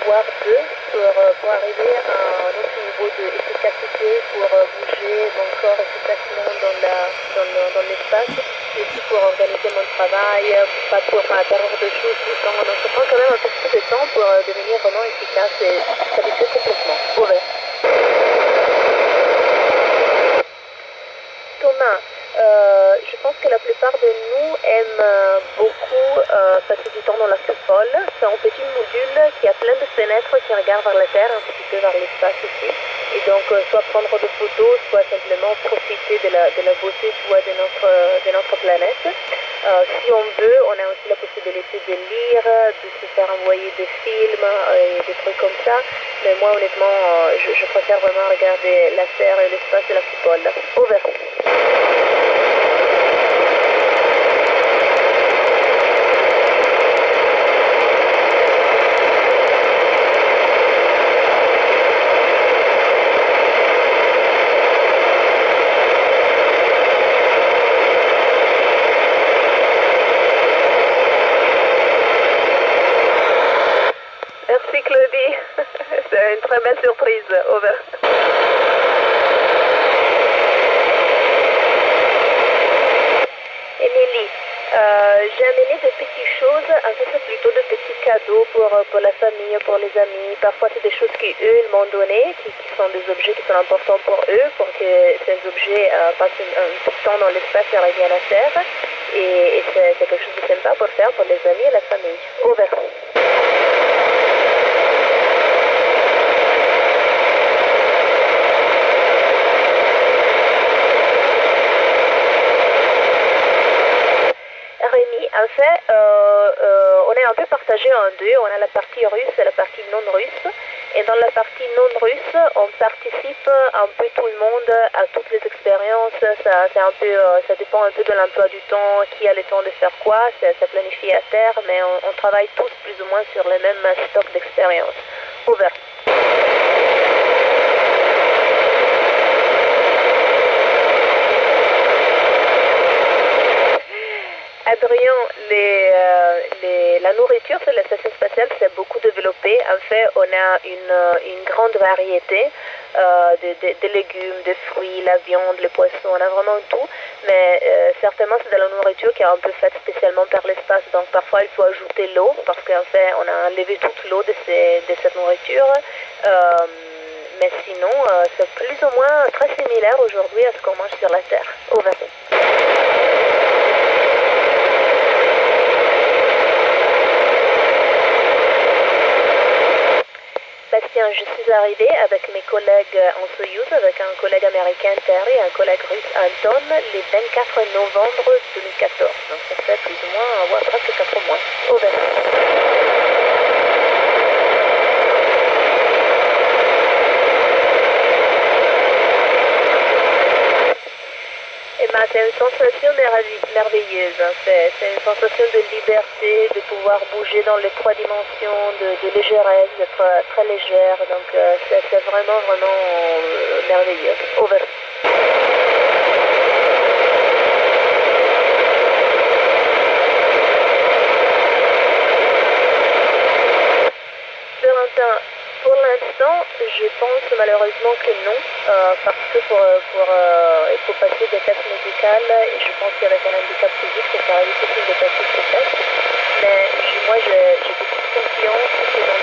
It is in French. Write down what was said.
voire deux, pour arriver à un autre niveau d'efficacité, pour bouger mon corps efficacement dans l'espace, et aussi pour organiser mon travail, pas pour perdre de choses tout le temps. Donc ça prend quand même un petit peu de temps pour devenir vraiment efficace et s'habituer complètement. Ouvert. Thomas, je pense que la plupart de nous aiment beaucoup passer du temps dans la coupole. C'est un petit module qui a plein de fenêtres qui regardent vers la Terre, un petit peu vers l'espace aussi. Et donc, soit prendre des photos, soit simplement profiter de la beauté soit de notre planète. Si on veut, on a aussi la possibilité de lire, de se faire envoyer des films et des trucs comme ça. Mais moi, honnêtement, je préfère vraiment regarder la Terre et l'espace de la coupole. Over. Merci Claudie, c'est une très belle surprise. Over. Émilie, j'ai amené des petites choses, en fait c'est plutôt de petits cadeaux pour la famille, pour les amis. Parfois c'est des choses qu'eux ils m'ont donné, qui sont des objets qui sont importants pour eux, pour que ces objets passent un peu de temps dans l'espace et reviennent à la Terre. Et c'est quelque chose de sympa pour faire pour les amis et la famille. Over. En fait, on est un peu partagé en deux. On a la partie russe et la partie non russe. Et dans la partie non russe, on participe un peu tout le monde à toutes les expériences. Ça dépend un peu de l'emploi du temps, qui a le temps de faire quoi. C'est planifié à terre, mais on travaille tous plus ou moins sur le même stock d'expériences. Over. Adrien, la nourriture sur la station spatiale s'est beaucoup développée. En fait, on a une grande variété de légumes, de fruits, la viande, les poissons, on a vraiment tout. Mais certainement, c'est de la nourriture qui est un peu faite spécialement par l'espace. Donc parfois, il faut ajouter l'eau parce qu'en fait, on a enlevé toute l'eau de cette nourriture. Mais sinon, c'est plus ou moins très similaire aujourd'hui à ce qu'on mange sur la Terre. Over. Bastien, je suis arrivée avec mes collègues en Soyouz, avec un collègue américain Terry et un collègue russe Anton, le 24 novembre 2014. Donc ça fait plus ou moins, presque 4 mois. Over. C'est une sensation merveilleuse. Hein. C'est une sensation de liberté, de pouvoir bouger dans les trois dimensions, de légèreté, d'être très légère. Donc c'est vraiment, vraiment merveilleux. Over. Pour l'instant, je pense malheureusement que non, parce que il faut passer des tests médicaux et je pense qu'avec un handicap physique, ça sera difficile de passer ces tests. Mais moi, j'ai beaucoup de confiance que dans